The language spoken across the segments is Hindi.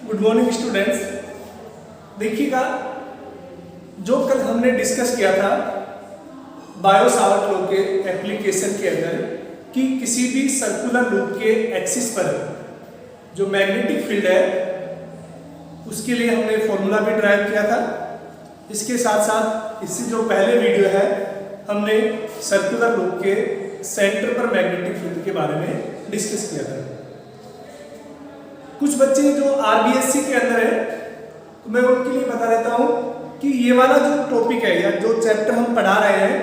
Good morning students. देखिएगा, जो कल हमने डिस्कस किया था बायो सावर्ट लॉ के एप्लीकेशन के अंदर कि किसी भी सर्कुलर लूप के एक्सिस पर जो मैग्नेटिक फील्ड है उसके लिए हमने फॉर्मूला भी ड्राइव किया था। इसके साथ साथ इससे जो पहले वीडियो है हमने सर्कुलर लूप के सेंटर पर मैग्नेटिक फील्ड के बारे में डिस्कस किया था। कुछ बच्चे जो आरबीएससी के अंदर है तो मैं उनके लिए बता देता हूँ कि ये वाला जो टॉपिक है या जो चैप्टर हम पढ़ा रहे हैं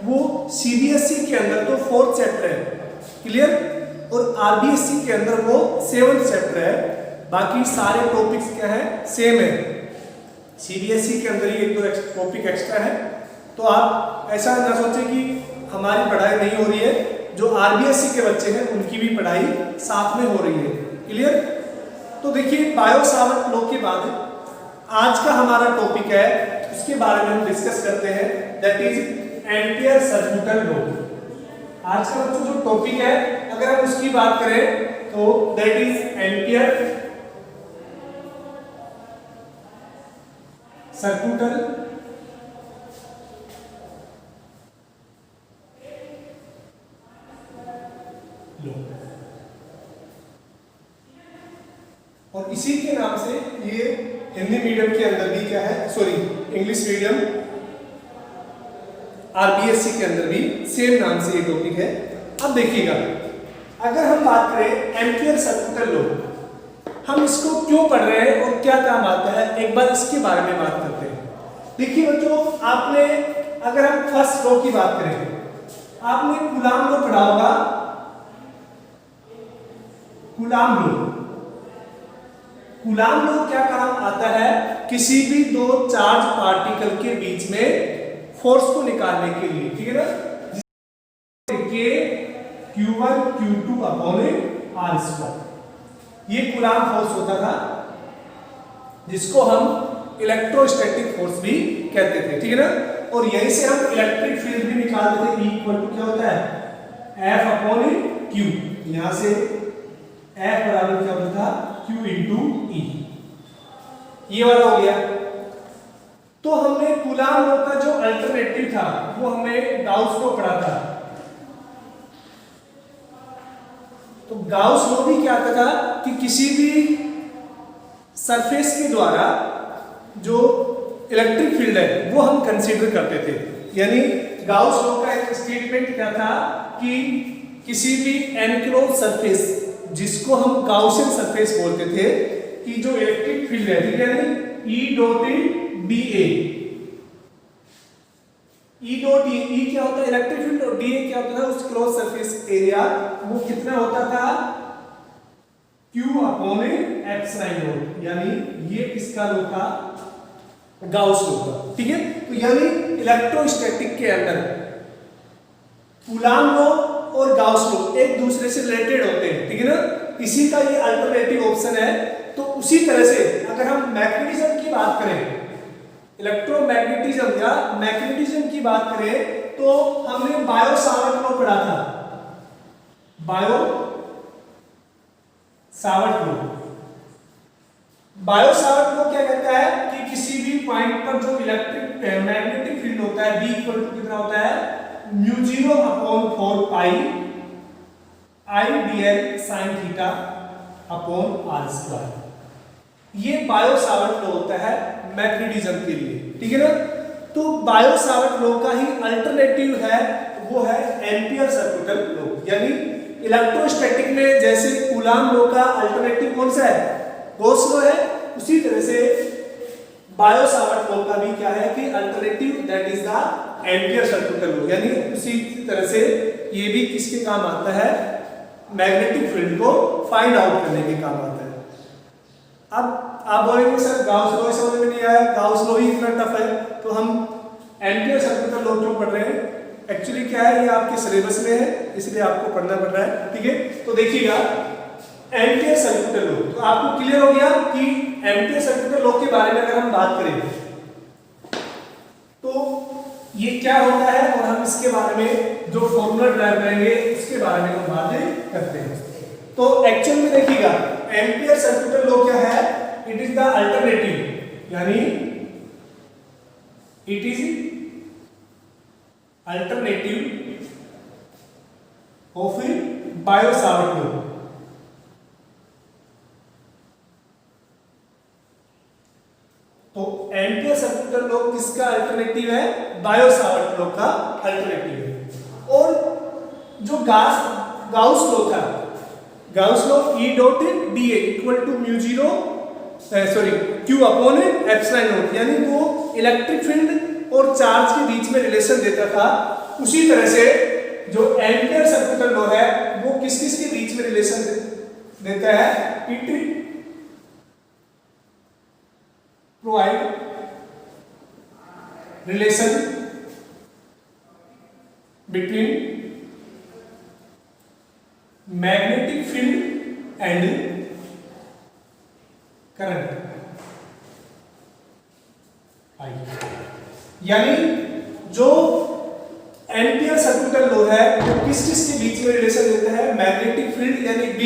वो सीबीएसई के अंदर तो 4th चैप्टर है, क्लियर, और आरबीएससी के अंदर वो 7th चैप्टर है। बाकी सारे टॉपिक्स क्या है, सेम है। सीबीएसई के अंदर ही एक दो टॉपिक एक्स्ट्रा है, तो आप ऐसा ना सोचें कि हमारी पढ़ाई नहीं हो रही है, जो आरबीएससी के बच्चे हैं उनकी भी पढ़ाई साथ में हो रही है, क्लियर। तो देखिए, बायो सावर्ट लॉ के बाद आज का हमारा टॉपिक है, उसके बारे में हम डिस्कस करते हैं, that is ampere circular law. आज का बच्चों जो टॉपिक है अगर हम उसकी बात करें तो that is ampere circular law, और इसी के नाम से ये हिंदी मीडियम के अंदर भी क्या है, सॉरी इंग्लिश मीडियम आरबीएससी के अंदर भी सेम नाम से ये टॉपिक है। अब देखिएगा, अगर हम बात करें एम्पियर सर्कुलर लॉ, हम इसको क्यों पढ़ रहे हैं और क्या काम आता है, एक बार इसके बारे में बात करते हैं। देखिए बच्चों, आपने अगर हम फर्स्ट लॉ की बात करें, आपने कूलाम लॉ पढ़ा होगा। कूलाम लॉ, कूलाम लॉ क्या काम आता है, किसी भी दो चार्ज पार्टिकल के बीच में फोर्स को निकालने के लिए, ठीक है ना, के Q1 Q2 upon R square, ये कूलाम फोर्स होता था जिसको हम इलेक्ट्रोस्टैटिक फोर्स भी कहते थे, ठीक है ना। और यहीं से हम इलेक्ट्रिक फील्ड भी निकालते थे, E इक्वल टू क्या होता है F अपॉन Q, यहां से F बराबर क्या होता था Q इंटू E, ये वाला हो गया। तो हमने कूलाम लॉ का जो अल्टरनेटिव था वो हमने गाउस लॉ पढ़ा था। तो गाउस लॉ भी क्या था कि किसी भी सरफेस के द्वारा जो इलेक्ट्रिक फील्ड है वो हम कंसीडर करते थे। यानी गाउस लॉ का एक स्टेटमेंट क्या था कि किसी भी एनक्लोज सरफेस, जिसको हम गाउसियन सरफेस बोलते थे, कि जो इलेक्ट्रिक फील्ड है, ठीक है, E dot dA, E dot E क्या होता है इलेक्ट्रिक फील्ड, और dA क्या होता था उस क्लोज सरफेस एरिया, वो कितना होता था Q अपॉन एप्सिलॉन नॉट, यानी ये किसका लॉ था, गाउस लॉ का, ठीक है। तो यानी इलेक्ट्रोस्टैटिक के अंदर कूलाम लॉ और गाउस लॉ एक दूसरे से रिलेटेड होते हैं, ठीक है ना, इसी का ये अल्टरनेटिव ऑप्शन है। तो उसी तरह से अगर हम मैग्नेटिज्म की बात करें, इलेक्ट्रोमैग्नेटिज्म या मैग्नेटिज्म की बात करें, तो हमने बायो सावर्ट लॉ पढ़ा था। Bio Savart law, bio Savart law क्या कहता है कि किसी भी पॉइंट पर जो इलेक्ट्रिक मैग्नेटिक फील्ड होता है, B इक्वल टू कितना होता है μ0 upon 4 pi I dl sin थीटा अपॉन R स्क्वायर। ये बायो सावर्ट लॉ होता है मैग्नेटिज्म के लिए, ठीक है ना। तो बायो सावर्ट लॉ का ही अल्टरनेटिव है, वो है एम्पियर सर्कुलर लॉ। यानी इलेक्ट्रोस्टैटिक में जैसे कूलाम लॉ का अल्टरनेटिव कौन सा है, गॉस लॉ है, उसी तरह से बायो सावर्ट लॉ का भी क्या है कि alternative, that is the ampere circular law. यानी उसी तरह से ये भी किसके काम आता है, मैग्नेटिक फील्ड को फाइंड आउट करने के काम आता है। अब आप बोलेंगे सर गाउस लॉ समझ में नहीं आया, गाउस लॉ ही इतना टफ है, तो हम एम्पियर सर्कुलर लॉ क्यों पढ़ रहे हैं। एक्चुअली क्या है, ये आपके सिलेबस में है, इसलिए आपको पढ़ना पड़ रहा है, ठीक है। तो देखिएगा, एम्पियर सर्कुलर लॉ, तो आपको क्लियर हो गया कि एम्पियर सर्कुलर लॉ के बारे में अगर हम बात करें तो ये क्या होता है, और हम इसके बारे में जो फॉर्मूला ड्राइव करेंगे उसके बारे में हम बातें करते हैं। तो एक्चुअल में देखिएगा, एम्पियर सर्कुलर लॉ क्या है, इट यानी it is alternative of Biot Savart law. तो एम्पियर सर्कुलर लॉ किसका अल्टरनेटिव है? बायो-सावर्ट लॉ का अल्टरनेटिव है। और जो गाउस लॉ था, Gauss law E dot dA equal to mu zero Q upon epsilon naught, यानी वो इलेक्ट्रिक फील्ड और चार्ज के बीच में रिलेशन देता था। उसी तरह से जो एम्पियर सर्कुलर लॉ है वो किस किस के बीच में रिलेशन देता है? It provide relation between magnetic field and current. यानी जो एम्पियर सर्कुलर लॉ है वो किस किस के बीच में रिलेशन देता है? मैग्नेटिक फील्ड यानी B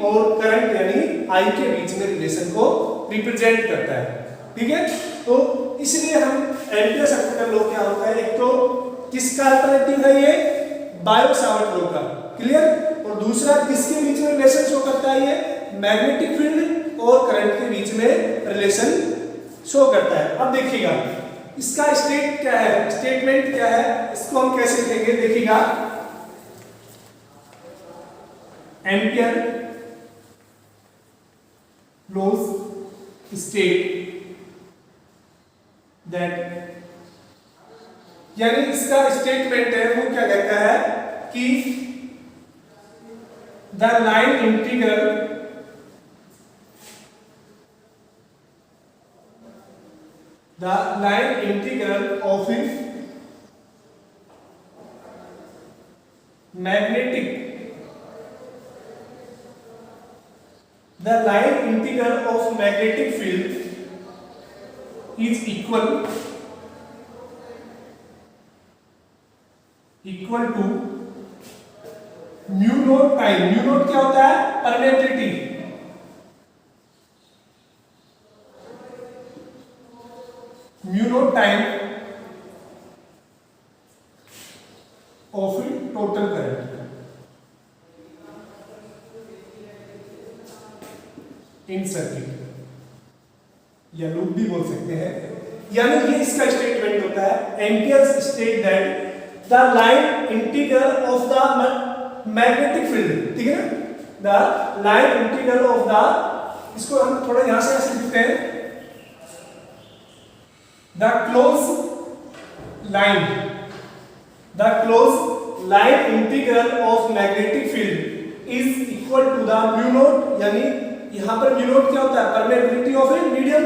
और करंट यानी I के बीच में रिलेशन को रिप्रेजेंट करता है। ठीक है, तो इसलिए हम एम्पियर सर्कुलर लॉ क्या होता है, एक तो किसका अल्टरनेटिव है ये? बायो-सावर्ट लॉ का। क्लियर? और दूसरा किसके बीच में रिलेशन शो करता है? ये मैग्नेटिक फील्ड और करंट के बीच में रिलेशन शो करता है। अब देखिएगा इसका स्टेट क्या है, स्टेटमेंट क्या है, इसको हम कैसे लिखेंगे? देखिएगा एम्पियर लॉज स्टेट दैट, यानी इसका स्टेटमेंट है वो क्या कहता है कि the line integral of magnetic, the line integral of magnetic field is equal to mu naught time, mu naught क्या होता है? Permeability, mu naught time of total current in circuit, या लूप भी बोल सकते हैं। यानी ये इसका स्टेटमेंट होता है Ampere's state that the line integral of the magnetic field, ठीक है ना, the line integral of the, इसको हम थोड़ा यहां से ऐसे लिखते हैं, the close line integral of magnetic field is equal to the mu naught, यानी यहां पर म्यू नॉट क्या होता है? Permeability of a medium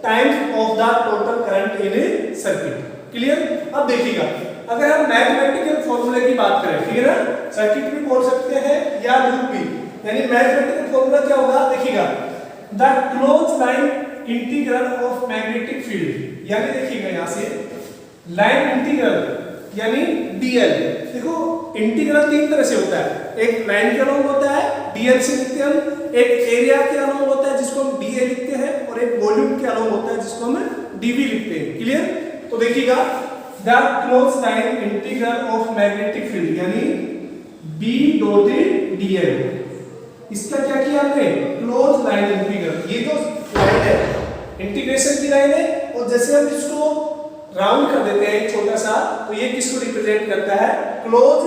times of the total current in a circuit. Clear? अब देखिएगा अगर हम मैथमेटिकल फॉर्मूले की बात करें, ठीक है ना, सर्किट भी बोल सकते हैं या लूप भी, यानी मैथमेटिकल फॉर्मूला क्या होगा? देखिएगा the close line integral of magnetic field, यानी देखिएगा यहां से लाइन इंटीग्रल यानी dl। देखो इंटीग्रल तीन तरह से होता है, एक लाइन के अलोंग होता है dl से लिखते हैं हम, एक एरिया के अलोंग होता है जिसको हम dA लिखते हैं, और एक वॉल्यूम के अलोंग होता है जिसको हम dV लिखते हैं। क्लियर? तो देखिएगा the close line integral of magnetic field यानी B डॉट dl, इसका क्या किया हमने? Close line integral. ये जो लाइन है इंटीग्रेशन की लाइन है, और जैसे हम इसको राउंड कर देते हैं छोटा सा, तो ये किसको रिप्रेजेंट करता है? Close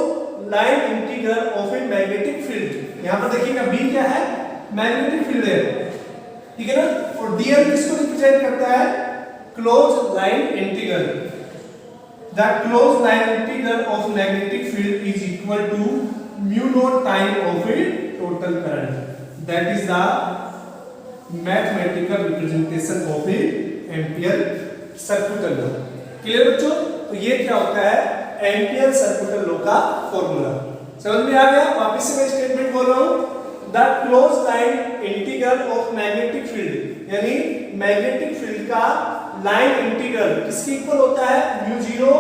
line integral of a magnetic field. यहां पर देखिएगा B क्या है? मैग्नेटिक फील्ड है, ठीक है ना, और dl किसको रिप्रेजेंट करता है? Close line integral. The close line integral of magnetic field is equal to mu naught time of a total current, that is the mathematical representation of a ampere circular law. Clear बच्चों? तो ये क्या होता है? एम्पियर सर्कुलर लॉ का फॉर्मूला। समझ में आ गया? वापस से मैं स्टेटमेंट बोल रहा हूं, the close line integral of magnetic field, यानी मैग्नेटिक फील्ड का लाइन इंटीग्रल किसके इक्वल होता है? म्यू जीरो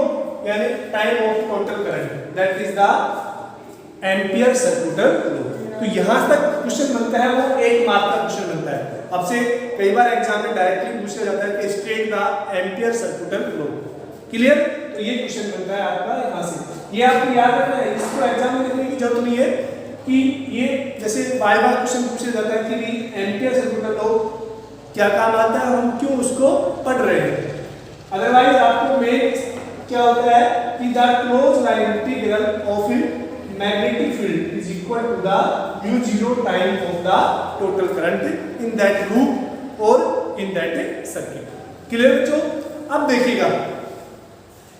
यानी time of total current, that is the ampere circular law. तो यहां तक क्वेश्चन बनता है वो 1 मार्क का क्वेश्चन बनता है। आपसे कई बार एग्जाम में डायरेक्टली पूछा जाता है कि state the ampere circular low. Clear? तो ये क्वेश्चन बनता है आपका यहाँ से। ये आपको याद रखना है, इसको एग्जाम में लिखने की जरूरत नहीं है कि ये जैसे बार बार क्वेश्चन पूछा जाता है कि एम्पियर सर्कुलर लॉ क्या काम आता है और हम क्यों उसको पढ़ रहे हैं। अदरवाइज आपको मेन क्या होता है कि the close line integral of magnetic field is equal to the म्यू0 time of the total current in that loop और इन दैट सर्किट। क्लियर बच्चों? अब देखिएगा,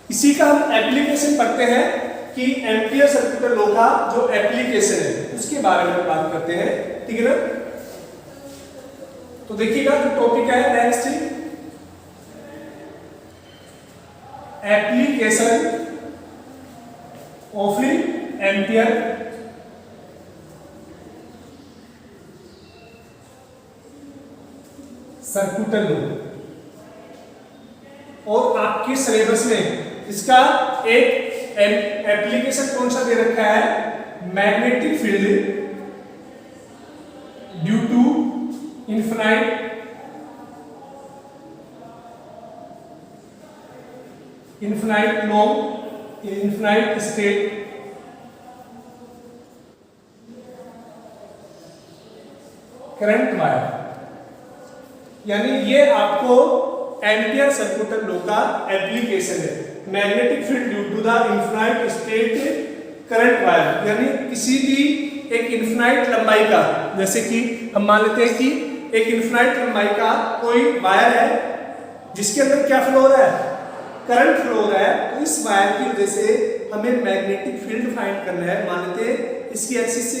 इसी का हम एप्लीकेशन पढ़ते हैं कि एम्पियर सर्कुलर लॉ का जो एप्लीकेशन है उसके बारे में बात करते हैं। ठीक है ना? तो देखिएगा जो टॉपिक है next, application of ampere circular law. और आपके सिलेबस में इसका एक एप्लीकेशन कौन सा दे रखा है? Magnetic field due to infinite long infinite state current wire. यानी ये आपको एम्पियर सर्कुलर लॉ का एप्लीकेशन है। Magnetic field due to the infinite state current wire, यानी किसी भी एक इनफिनाइट लंबाई का, जैसे कि हम मान लेते हैं कि एक इनफिनाइट लंबाई का कोई वायर है जिसके अंदर क्या फ्लो हो रहा है? करंट फ्लो हो रहा है। तो इस वायर की वजह से हमें मैग्नेटिक फील्ड फाइंड करना है। मान लेते हैं इसकी एक्सिस से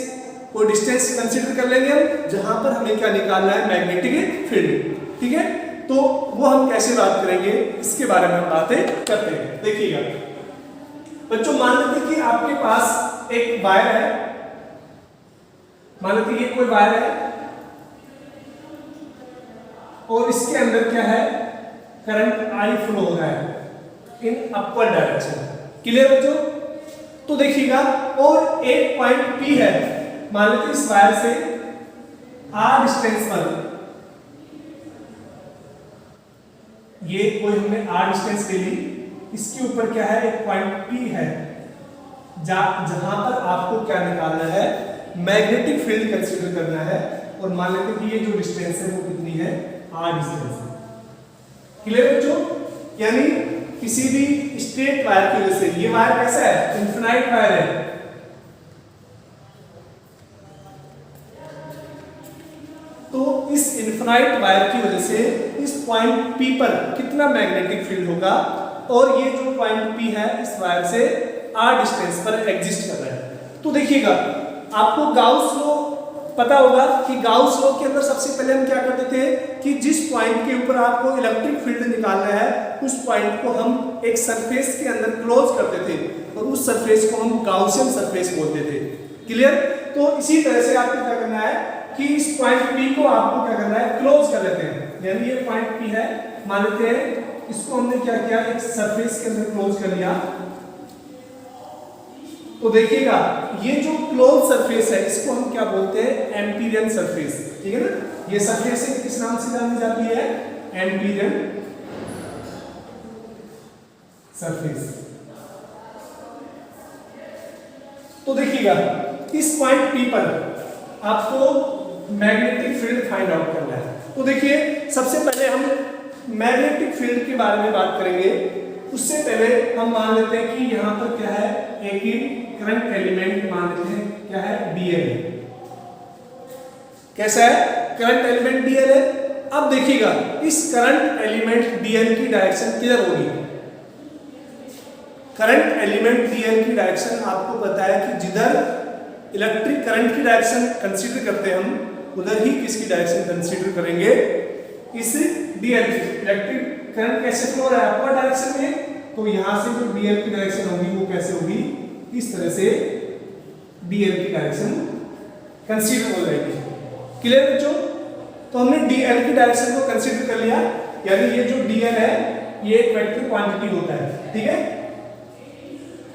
कोई डिस्टेंस कंसीडर कर लेंगे हम, जहां पर हमें क्या निकालना है? Magnetic field. ठीक है? तो वो हम कैसे बात करेंगे इसके बारे में हम बातें करते हैं। देखिएगा बच्चों, मान लेते हैं कि आपके पास एक वायर है, मान लेते हैं ये कोई वायर है और इसके अंदर क्या है? करंट आई फ्लो हो रहा है इन अपवर्ड डायरेक्शन। क्लियर बच्चों? तो देखिएगा, और एक पॉइंट P है, मान लेते हैं इस वायर से R डिस्टेंस पर, ये कोई हमने R डिस्टेंस ले ली, इसके ऊपर क्या है? एक पॉइंट P है जहां पर आपको क्या निकालना है? मैग्नेटिक फील्ड कंसीडर करना है। और मान लेते हैं कि ये जो डिस्टेंस है वो कितनी है? R डिस्टेंस है। क्लियर बच्चों? यानी किसी भी स्ट्रेट वायर की वजह से, ये वायर कैसा है? इनफिनाइट वायर है। तो इस इनफिनाइट वायर की वजह से इस पॉइंट P पर कितना मैग्नेटिक फील्ड होगा? और ये जो पॉइंट P है इस वायर से R डिस्टेंस पर एग्जिस्ट कर रहा है। तो देखिएगा, आपको गाउस लॉ पता होगा कि गाउस लॉ के अंदर सबसे पहले हम क्या करते थे कि जिस पॉइंट के ऊपर आपको इलेक्ट्रिक फील्ड निकालना है उस पॉइंट को हम एक सरफेस के अंदर क्लोज करते थे और उस सरफेस को हम गाउसियन सरफेस बोलते थे। क्लियर? तो इसी तरह से आपको क्या करना है कि इस पॉइंट P को आपको क्या करना है? क्लोज कर लेते हैं। यानी ये पॉइंट P है, मान लेते हैं इसको हमने क्या किया? एक सरफेस के अंदर क्लोज कर लिया। तो देखिएगा, ये जो क्लोज सरफेस है इसको हम क्या बोलते हैं? Empyrean surface. ठीक है ना? ये सरफेस किस नाम से जानी जाती है? Empyrean surface. तो देखिएगा, इस पॉइंट P पर आपको मैग्नेटिक फील्ड फाइंड आउट करना है। तो देखिए, सबसे पहले हम मैग्नेटिक फील्ड के बारे में बात करेंगे। उससे पहले हम मान लेते हैं कि यहाँ पर क्या है? एक करंट एलिमेंट मान लेते हैं, क्या है? Dl। कैसा है? करंट एलिमेंट Dl है। अब देखिएगा, इस करंट एलिमेंट Dl की डायरेक्शन किधर होगी? करंट एलिमेंट Dl की डायरेक्शन आपको पता है कि जिधर इलेक्ट्रिक करंट की डायरेक्शन कंसीडर करते हैं हम, उधर ही किसकी डायरेक्शन कंसीडर करेंगे? इस Dl की। इलेक्ट्रिक करंट कैसे फ्लो हो रहा है? अपवर्ड डायरेक्शन में। तो यहां से जो Dl की डायरेक्शन होगी वो कैसे होगी? इस तरह से Dl की डायरेक्शन कंसीडर हो जाएगी। क्लियर बच्चों? तो हमने Dl की डायरेक्शन को कंसीडर कर लिया, यानी ये जो Dl है ये एक वेक्टर क्वांटिटी होता है। ठीक है?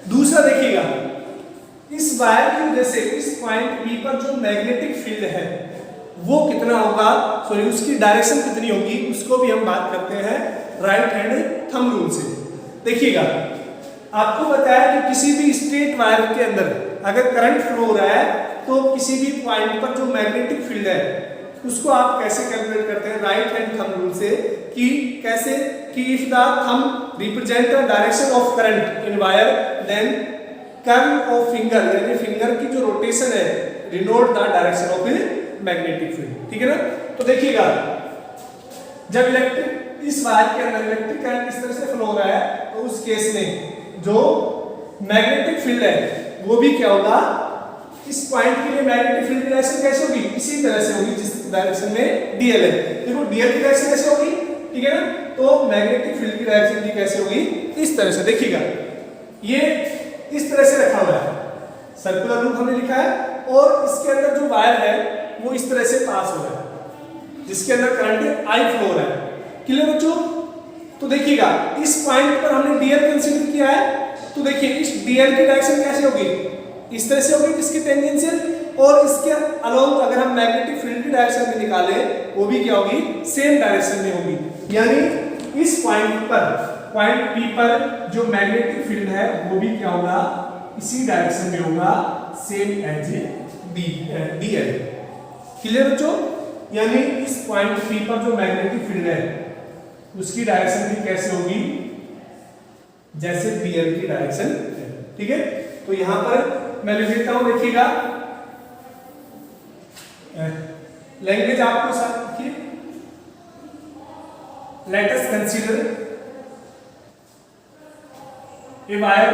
दूसरा देखिएगा, इस वायर की वजह से इस पॉइंट P पर जो मैग्नेटिक फील्ड है वो कितना होगा, सॉरी उसकी डायरेक्शन कितनी होगी, उसको भी हम बात करते हैं राइट हैंड थंब रूल से। देखिएगा आपको बताया कि किसी भी स्ट्रेट वायर के अंदर अगर करंट फ्लो हो रहा है तो किसी भी पॉइंट पर जो मैग्नेटिक फील्ड है उसको आप कैसे कैलकुलेट करते हैं राइट हैंड थंब रूल से, कि कैसे कि if the thumb represent the direction of current in wire then curve of finger यानी फिंगर की जो रोटेशन है denote the direction of magnetic field. ठीक है ना। तो देखिएगा जब इलेक्ट्रिक इस वायर के अंदर इलेक्ट्रिक करंट इस तरह से फ्लो हो रहा है तो उस केस में जो मैग्नेटिक फील्ड है वो भी क्या होगा, इस पॉइंट के लिए मैग्नेटिक फील्ड की डायरेक्शन कैसे होगी, इसी तरह से होगी जिस डायरेक्शन में डीएल है। देखो डीएल की डायरेक्शन कैसे होगी, ठीक है ना, तो मैग्नेटिक फील्ड की डायरेक्शन भी कैसे होगी, इस तरह से। देखिएगा ये इस तरह से रखा हुआ है, सर्कुलर रूप हमने लिखा है और इसके अंदर जो वायर है वो इस तरह से पास हो रहा है जिसके अंदर करंट आई फ्लो हो रहा है। क्लियर बच्चों। तो देखिएगा इस पॉइंट पर हमने डीएल कंसीडर किया है, तो देखिए इस डीएल की डायरेक्शन कैसे होगी, इस तरह से होगी किसकी टेंजेंशियल, और इसके अलोंग अगर हम मैग्नेटिक फील्ड की डायरेक्शन भी निकाले वो भी क्या होगी, सेम डायरेक्शन में होगी। यानी इस पॉइंट पर पॉइंट पी पर जो मैग्नेटिक फील्ड है वो भी क्या होगा, इसी डायरेक्शन में होगा, सेम एज डीएल। क्लियर बच्चों। यानी इस पॉइंट पी पर जो मैग्नेटिक फील्ड है उसकी डायरेक्शन भी कैसे होगी, जैसे डीएल की डायरेक्शन है। ठीक है। तो यहां पर मैं लिख देता हूं, देखिएगा लैंग्वेज आपको साथ लिखिए, let us consider a wire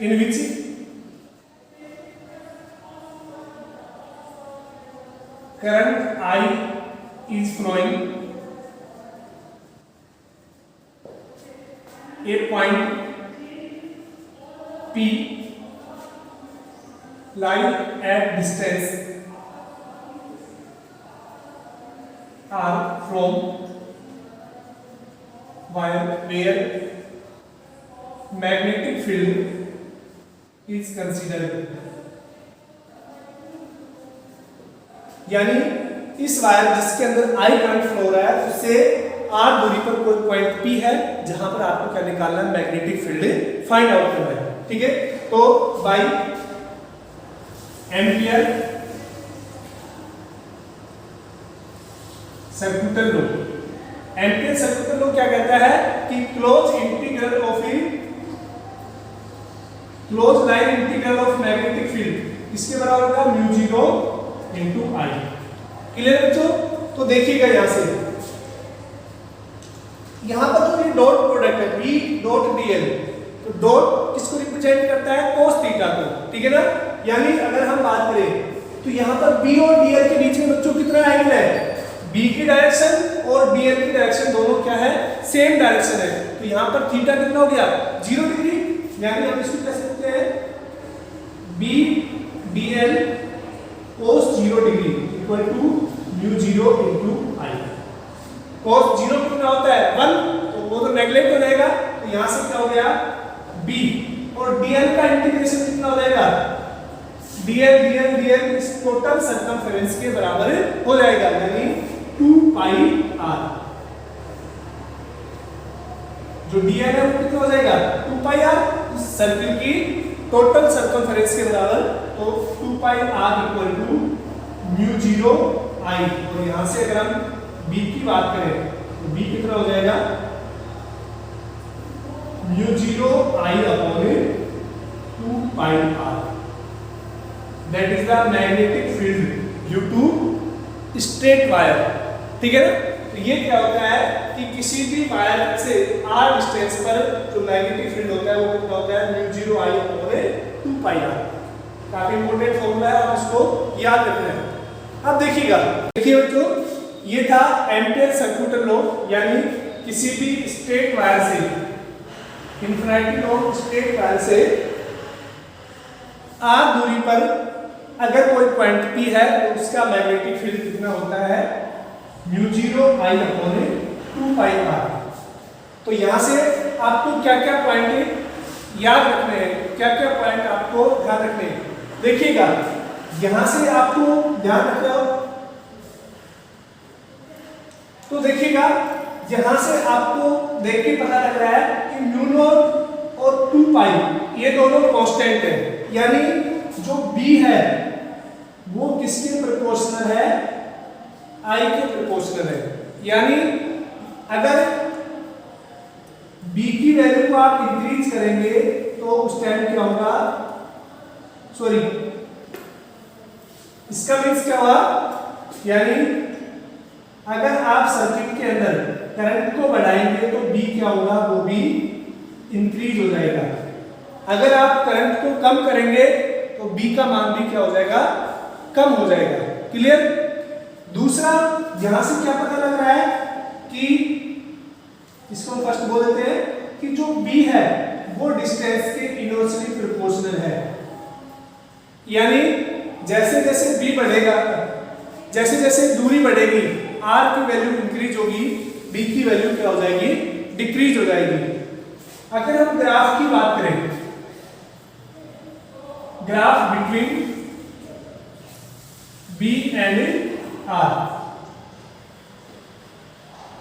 in which current I is flowing a point P lie at distance R from wire where magnetic field is considered। यानी इस वायर जिसके अंदर आई करंट फ्लो हो रहा है उससे आर दूरी पर कोई पॉइंट पी है जहां पर आपको क्या निकालना है, मैग्नेटिक फील्ड फाइंड आउट करना है। ठीक है। तो by ampere circular law, ampere circular law क्या कहता है कि close integral of close line integral of magnetic field इसके बराबर होगा mu zero into I. Clear बच्चों। तो देखिएगा यहां से यहां पर जो ये डॉट प्रोडक्ट है बी डॉट डीएल, तो डॉट किसको रिप्रेजेंट करता है, cos थीटा को। ठीक है ना। यानी अगर हम बात करें तो यहां पर बी और डीएल के बीच में बच्चों कितना एंगल है, बी की डायरेक्शन और डीएल की डायरेक्शन दोनों क्या है, सेम डायरेक्शन है। तो यहां पर थीटा कितना हो गया, 0 डिग्री। यानी हम इसको कह सकते हैं B DL cos 0 degree equal to mu 0 into I. cos 0 कितना होता है 1, तो वो तो नेगलेक्ट हो जाएगा, तो यहां से क्या हो गया b, और dl का इंटीग्रेशन कितना हो जाएगा, dl इस टोटल सर्कमफेरेंस के बराबर हो जाएगा, यानी 2 पाई r। जो dl है वो कितना हो जाएगा 2 पाई r, इस सर्किल की टोटल सर्कमफेरेंस के बराबर, तो 2 pi r equal to mu 0 i। और यहां से अगर हम b की बात करें तो b कितना हो जाएगा mu 0 i upon 2 pi r, that is the magnetic field due to straight wire. ठीक है ना। तो ये क्या होता है कि किसी भी वायर से r डिस्टेंस पर जो मैग्नेटिक फील्ड होता है वो कितना होता है mu 0 i upon 2 pi r। काफी इंपॉर्टेंट फॉर्मूला है, आप इसको याद रखना है। अब देखिए बच्चों, ये था एम्पियर सर्कुलर लॉ, यानी किसी भी स्ट्रेट वायर से, इन्फिनिटी लॉ स्ट्रेट वायर से r दूरी पर अगर कोई पॉइंट P है तो उसका मैग्नेटिक फील्ड कितना होता है mu 0 i upon 2 pi r। तो यहां से आपको क्या क्या पॉइंट याद रखने हैं, क्या क्या पॉइंट आपको ध्यान रखने हैं। देखिएगा यहां से आपको ध्यान रखना हो तो देखिएगा, यहां से आपको देख के पता लग रहा है कि म्यू नॉट और 2 पाई ये दोनों कांस्टेंट है, यानी जो b है वो किसके प्रोपोर्शनल है, I के प्रोपोर्शनल है। यानी अगर b की वैल्यू को आप इंक्रीज करेंगे तो उस टाइम क्या होगा, सॉरी इसका मीन्स क्या हुआ, यानी अगर आप सर्किट के अंदर करंट को बढ़ाएंगे तो b क्या होगा, वो भी इंक्रीज हो जाएगा। अगर आप करंट को कम करेंगे तो b का मान भी क्या हो जाएगा, कम हो जाएगा। क्लियर। दूसरा यहां से क्या पता लग रहा है कि इसको हम फर्स्ट बोल देते हैं कि जो b है वो डिस्टेंस के इनवर्सली प्रोपोर्शनल है, यानी जैसे जैसे b बढ़ेगा, जैसे जैसे दूरी बढ़ेगी r की वैल्यू इंक्रीज होगी, b की वैल्यू क्या हो जाएगी, डिक्रीज हो जाएगी। अगर हम ग्राफ की बात करें, graph between b and r,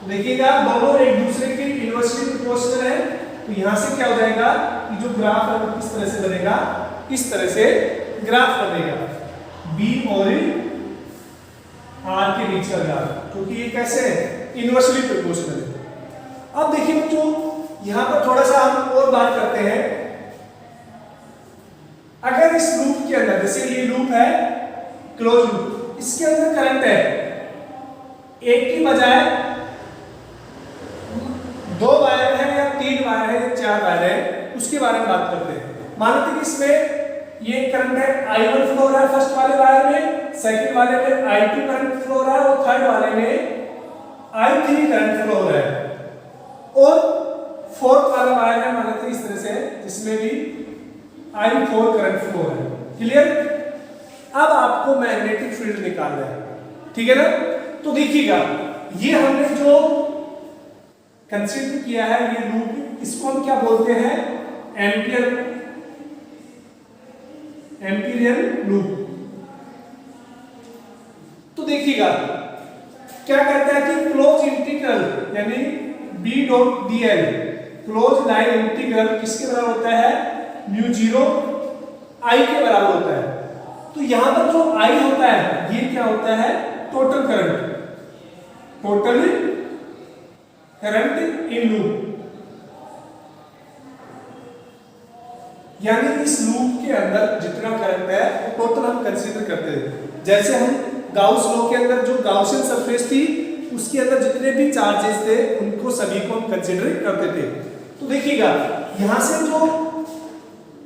देखिएगा दोनों एक दूसरे के इनवर्सली प्रोपोर्शनल है, तो यहां से क्या हो जाएगा कि जो ग्राफ है वो किस तरह से बनेगा, इस तरह से ग्राफ बनेगा, b और r के बीच का ग्राफ, क्योंकि ये कैसे है, इनवर्सली प्रोपोर्शनल है। अब देखिए बच्चों, यहां पर थोड़ा सा हम और बात करते हैं। अगर इस लूप के अंदर, जैसे ये लूप है क्लोज लूप, इसके अंदर करंट है, एक की बजाय 2 वायर है या 3 वायर है या 4 वायर है, उसके बारे में बात करते हैं। मान लीजिए कि इसमें ये करंट है I1 फ्लो हो रहा है फर्स्ट वाले वायर में, सेकंड वाले में I2 करंट फ्लो हो रहा है और थर्ड वाले में I3 करंट फ्लो हो रहा है, और फोर्थ वाला वायर है मान लीजिए इस तरह से, जिसमें भी I4 करंट फ्लो हो रहा है। क्लियर। अब आपको मैग्नेटिक फील्ड निकालना है, ठीक है ना। तो देखिएगा, ये हमने जो कंसीडर किया है ये लूप, इसको हम क्या बोलते हैं, एम्पीरियन लूप। तो देखिएगा क्या कहता है कि क्लोज इंटीग्रल यानी b dot dl, close line integral किसके बराबर होता है, म्यू 0 I के बराबर होता है। तो यहां पर जो I होता है ये क्या होता है, total current, total current in loop, यानी इस लूप के अंदर जितना करंट है वो टोटल हम कंसीडर करते हैं। जैसे हम गाउस लॉ के अंदर जो गाउसियन सरफेस थी उसके अंदर जितने भी चार्जेस थे उनको सभी को हम कंसीडर करते थे। तो देखिएगा यहां से जो,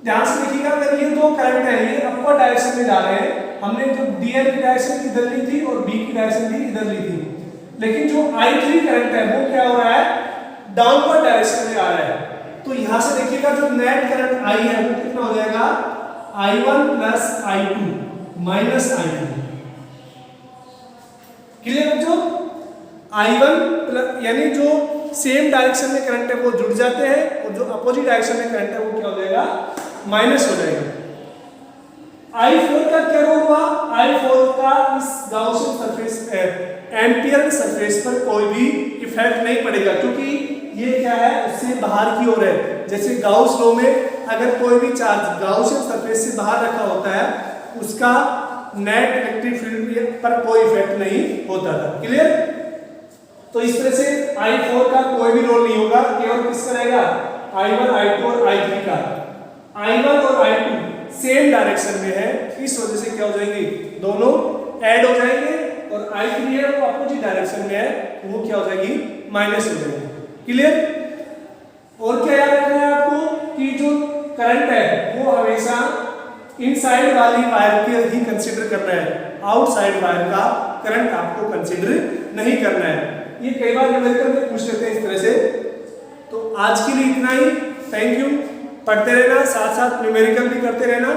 ध्यान से देखिएगा, अगर ये 2 करंट है ये अपर डायरेक्शन में जा रहे हैं, हमने जो dl की डायरेक्शन इधर ली थी और b की डायरेक्शन भी इधर ली थी, लेकिन जो I3 करंट है वो क्या हो रहा है, डाउनवर्ड डायरेक्शन में आ रहा है। तो यहां से देखिएगा जो नेट करंट I है वो कितना हो जाएगा, I1 plus I2 minus I2। Clear बच्चों। I1 यानी जो सेम डायरेक्शन में करंट है वो जुड़ जाते हैं और जो अपोजिट डायरेक्शन में करंट है वो क्या हो जाएगा, माइनस हो जाएगा। I4 का क्या हुआ, I4 का इस गाउसियन सरफेस एम्पियर सरफेस पर कोई भी इफेक्ट नहीं पड़ेगा, क्योंकि ये क्या है, उससे बाहर की ओर है। जैसे गाउस लॉ में अगर कोई भी चार्ज गाउसियन सरफेस से बाहर रखा होता है उसका नेट इलेक्ट्रिक फील्ड पर कोई इफेक्ट नहीं होता था। क्लियर। तो इस तरह से I4 का कोई भी रोल नहीं होगा, केवल किसका रहेगा, I1, I2 और I3 का। I1 और I2 सेम डायरेक्शन में है, इस वजह से क्या हो जाएंगे, दोनों ऐड हो जाएंगे, और I3 है वो अपोजिट डायरेक्शन में है, वो क्या हो जाएगी, माइनस हो जाएगी। क्लियर। और क्या याद रखना है आपको कि जो करंट है वो हमेशा इनसाइड वाली वायर के ही कंसीडर करना है, आउटसाइड वायर का करंट आपको कंसीडर नहीं करना है। ये कई बार न्यूमेरिकल में पूछ लेते हैं इस तरह से। तो आज के लिए इतना ही, थैंक यू। पढ़ते रहना, साथ साथ न्यूमेरिकल भी करते रहना।